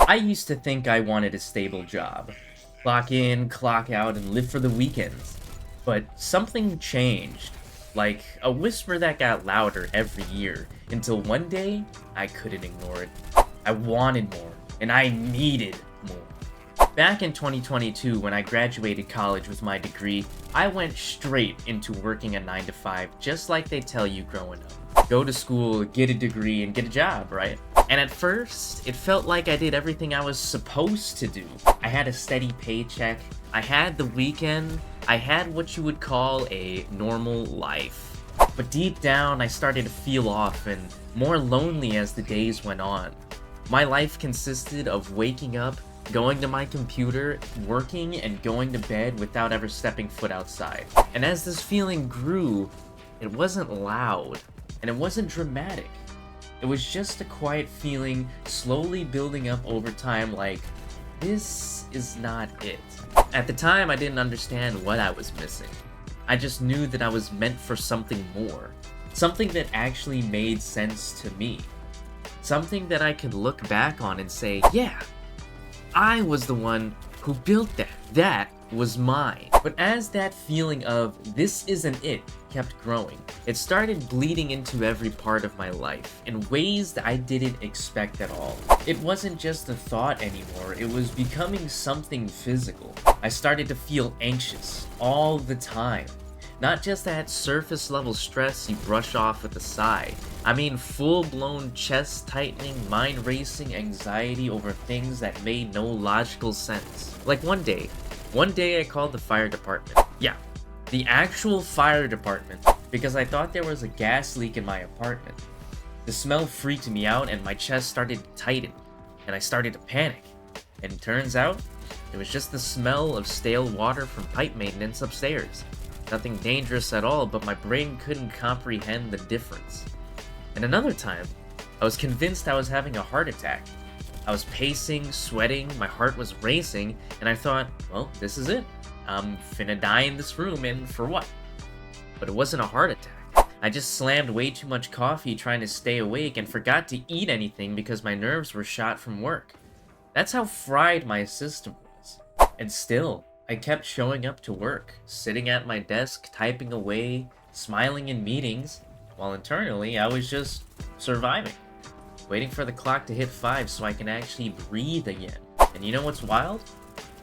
I used to think I wanted a stable job. Clock in, clock out, and live for the weekends. But something changed. Like a whisper that got louder every year, until one day, I couldn't ignore it. I wanted more, and I needed more. Back in 2022, when I graduated college with my degree, I went straight into working a 9 to 5, just like they tell you growing up. Go to school, get a degree, and get a job, right? And at first, it felt like I did everything I was supposed to do. I had a steady paycheck, I had the weekend, I had what you would call a normal life. But deep down, I started to feel off and more lonely as the days went on. My life consisted of waking up, going to my computer, working, and going to bed without ever stepping foot outside. And as this feeling grew, it wasn't loud, and it wasn't dramatic. It was just a quiet feeling slowly building up over time, like, this is not it. At the time, I didn't understand what I was missing. I just knew that I was meant for something more. Something that actually made sense to me. Something that I could look back on and say, yeah, I was the one who built that. That was mine. But as that feeling of this isn't it kept growing, it started bleeding into every part of my life in ways that I didn't expect at all. It wasn't just a thought anymore, it was becoming something physical. I started to feel anxious all the time. Not just that surface level stress you brush off with a sigh. I mean full-blown chest tightening, mind racing anxiety over things that made no logical sense. Like one day I called the fire department. Yeah, the actual fire department, because I thought there was a gas leak in my apartment. The smell freaked me out and my chest started to tighten, and I started to panic. And it turns out, it was just the smell of stale water from pipe maintenance upstairs. Nothing dangerous at all, but my brain couldn't comprehend the difference. And another time, I was convinced I was having a heart attack. I was pacing, sweating, my heart was racing, and I thought, well, this is it. I'm finna die in this room, and for what? But it wasn't a heart attack. I just slammed way too much coffee trying to stay awake and forgot to eat anything because my nerves were shot from work. That's how fried my system was. And still, I kept showing up to work, sitting at my desk, typing away, smiling in meetings, while internally I was just surviving, waiting for the clock to hit 5 so I can actually breathe again. And you know what's wild?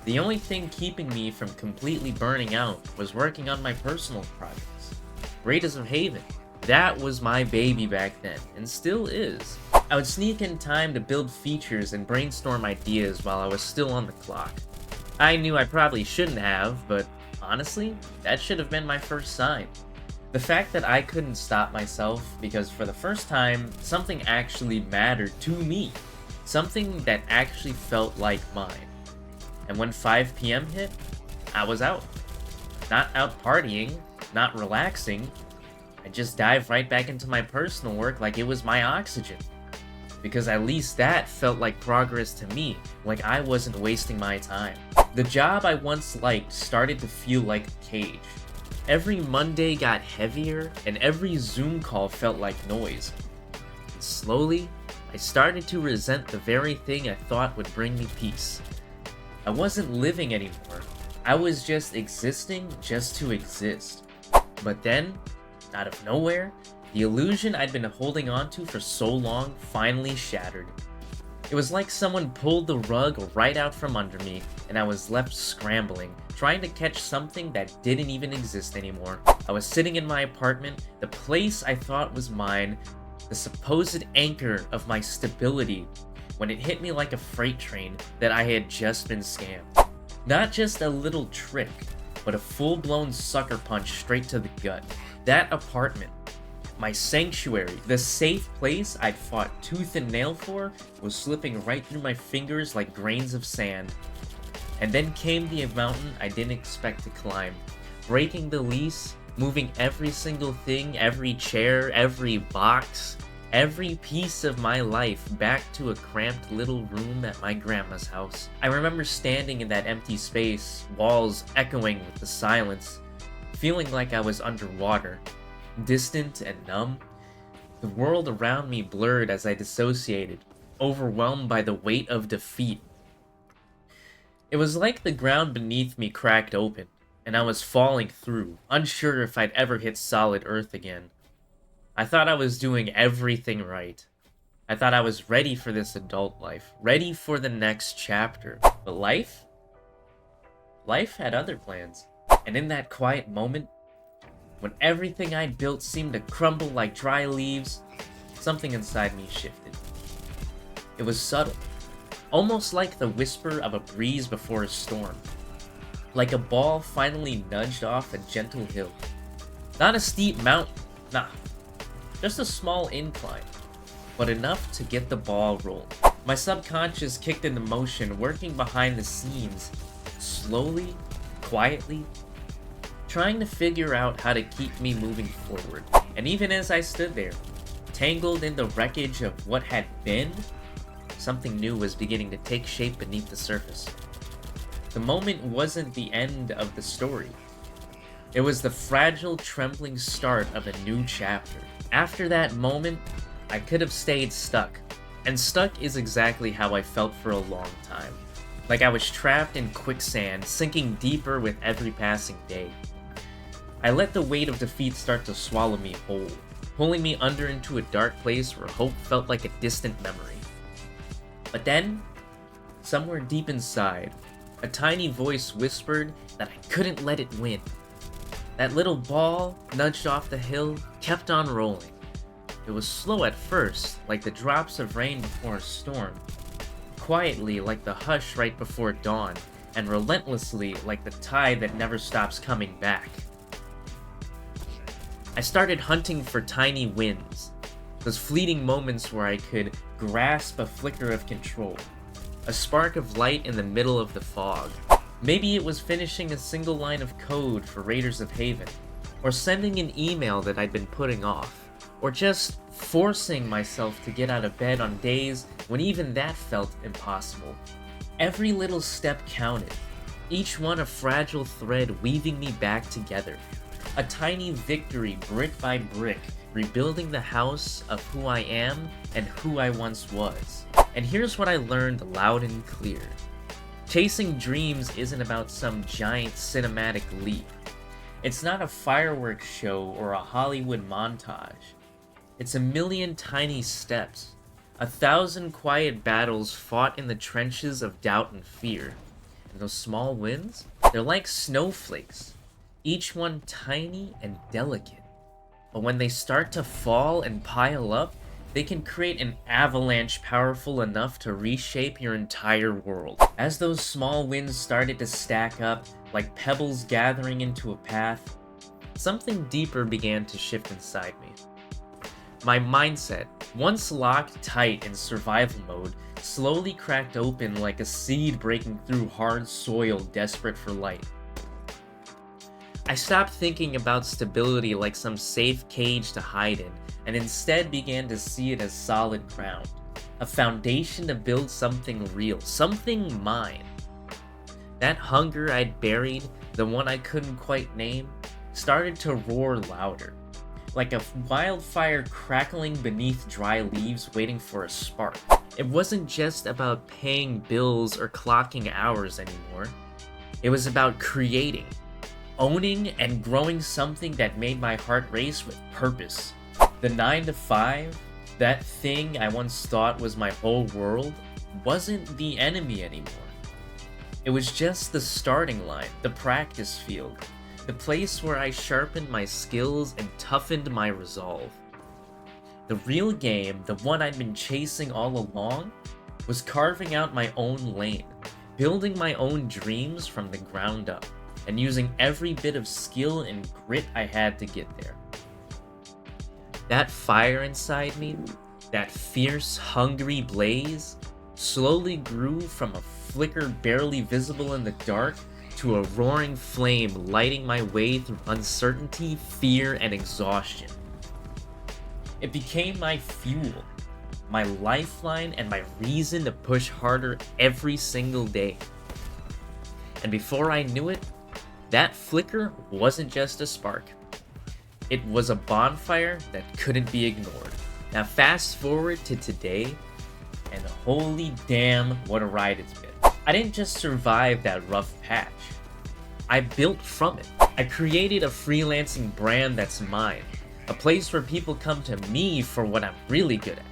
The only thing keeping me from completely burning out was working on my personal projects. Raiders of Haven, that was my baby back then, and still is. I would sneak in time to build features and brainstorm ideas while I was still on the clock. I knew I probably shouldn't have, but honestly, that should have been my first sign. The fact that I couldn't stop myself because for the first time, something actually mattered to me. Something that actually felt like mine. And when 5 p.m. hit, I was out. Not out partying, not relaxing. I just dived right back into my personal work like it was my oxygen. Because at least that felt like progress to me, like I wasn't wasting my time. The job I once liked started to feel like a cage. Every Monday got heavier, and every Zoom call felt like noise. And slowly, I started to resent the very thing I thought would bring me peace. I wasn't living anymore. I was just existing just to exist. But then, out of nowhere, the illusion I'd been holding on to for so long finally shattered. It was like someone pulled the rug right out from under me, and I was left scrambling, trying to catch something that didn't even exist anymore. I was sitting in my apartment, the place I thought was mine, the supposed anchor of my stability, when it hit me like a freight train that I had just been scammed. Not just a little trick, but a full-blown sucker punch straight to the gut. That apartment, my sanctuary, the safe place I'd fought tooth and nail for, was slipping right through my fingers like grains of sand. And then came the mountain I didn't expect to climb, breaking the lease, moving every single thing, every chair, every box, every piece of my life back to a cramped little room at my grandma's house. I remember standing in that empty space, walls echoing with the silence, feeling like I was underwater. Distant and numb, the world around me blurred as I dissociated, overwhelmed by the weight of defeat. It was like the ground beneath me cracked open, and I was falling through, unsure if I'd ever hit solid earth again. I thought I was doing everything right. I thought I was ready for this adult life, ready for the next chapter. But life? Life had other plans. And in that quiet moment, when everything I'd built seemed to crumble like dry leaves, something inside me shifted. It was subtle, almost like the whisper of a breeze before a storm. Like a ball finally nudged off a gentle hill. Not a steep mountain, nah, just a small incline, but enough to get the ball rolling. My subconscious kicked into motion, working behind the scenes, slowly, quietly, trying to figure out how to keep me moving forward. And even as I stood there, tangled in the wreckage of what had been, something new was beginning to take shape beneath the surface. The moment wasn't the end of the story. It was the fragile, trembling start of a new chapter. After that moment, I could have stayed stuck. And stuck is exactly how I felt for a long time. Like I was trapped in quicksand, sinking deeper with every passing day. I let the weight of defeat start to swallow me whole, pulling me under into a dark place where hope felt like a distant memory. But then, somewhere deep inside, a tiny voice whispered that I couldn't let it win. That little ball, nudged off the hill, kept on rolling. It was slow at first, like the drops of rain before a storm, quietly like the hush right before dawn, and relentlessly like the tide that never stops coming back. I started hunting for tiny wins, those fleeting moments where I could grasp a flicker of control, a spark of light in the middle of the fog. Maybe it was finishing a single line of code for Raiders of Haven, or sending an email that I'd been putting off, or just forcing myself to get out of bed on days when even that felt impossible. Every little step counted, each one a fragile thread weaving me back together. A tiny victory, brick by brick, rebuilding the house of who I am and who I once was. And here's what I learned loud and clear. Chasing dreams isn't about some giant cinematic leap. It's not a fireworks show or a Hollywood montage. It's a million tiny steps, 1,000 quiet battles fought in the trenches of doubt and fear. And those small wins, they're like snowflakes, each one tiny and delicate. But when they start to fall and pile up, they can create an avalanche powerful enough to reshape your entire world. As those small wins started to stack up, like pebbles gathering into a path, something deeper began to shift inside me. My mindset, once locked tight in survival mode, slowly cracked open like a seed breaking through hard soil desperate for light. I stopped thinking about stability like some safe cage to hide in, and instead began to see it as solid ground, a foundation to build something real, something mine. That hunger I'd buried, the one I couldn't quite name, started to roar louder, like a wildfire crackling beneath dry leaves waiting for a spark. It wasn't just about paying bills or clocking hours anymore. It was about creating, owning, and growing something that made my heart race with purpose. The 9 to 5, that thing I once thought was my whole world, wasn't the enemy anymore. It was just the starting line, the practice field, the place where I sharpened my skills and toughened my resolve. The real game, the one I'd been chasing all along, was carving out my own lane, building my own dreams from the ground up, and using every bit of skill and grit I had to get there. That fire inside me, that fierce, hungry blaze, slowly grew from a flicker barely visible in the dark to a roaring flame lighting my way through uncertainty, fear, and exhaustion. It became my fuel, my lifeline, and my reason to push harder every single day. And before I knew it, that flicker wasn't just a spark. It was a bonfire that couldn't be ignored. Now fast forward to today, and holy damn, what a ride it's been. I didn't just survive that rough patch. I built from it. I created a freelancing brand that's mine. A place where people come to me for what I'm really good at.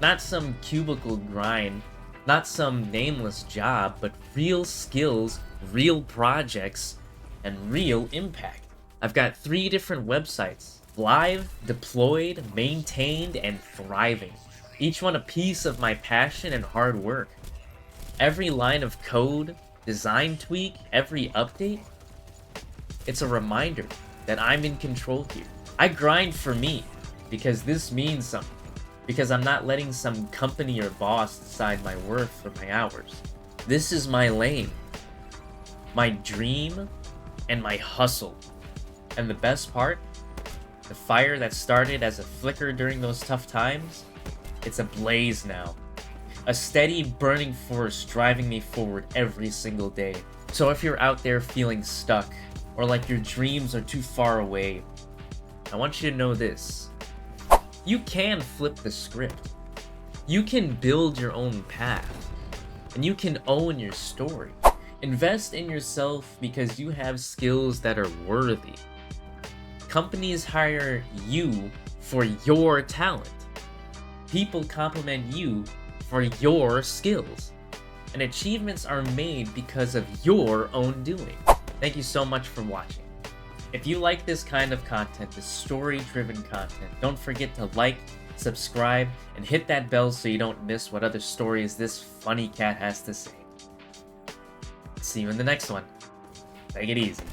Not some cubicle grind, not some nameless job, but real skills, real projects, and real impact. I've got 3 different websites, live, deployed, maintained, and thriving. Each one a piece of my passion and hard work. Every line of code, design tweak, every update, it's a reminder that I'm in control here. I grind for me, because this means something. Because I'm not letting some company or boss decide my worth or my hours. This is my lane, my dream, and my hustle. And the best part, the fire that started as a flicker during those tough times, it's a blaze now. A steady burning force driving me forward every single day. So if you're out there feeling stuck, or like your dreams are too far away, I want you to know this. You can flip the script. You can build your own path. And you can own your story. Invest in yourself because you have skills that are worthy. Companies hire you for your talent. People compliment you for your skills. And achievements are made because of your own doing. Thank you so much for watching. If you like this kind of content, this story-driven content, don't forget to like, subscribe, and hit that bell so you don't miss what other stories this funny cat has to say. See you in the next one. Take it easy.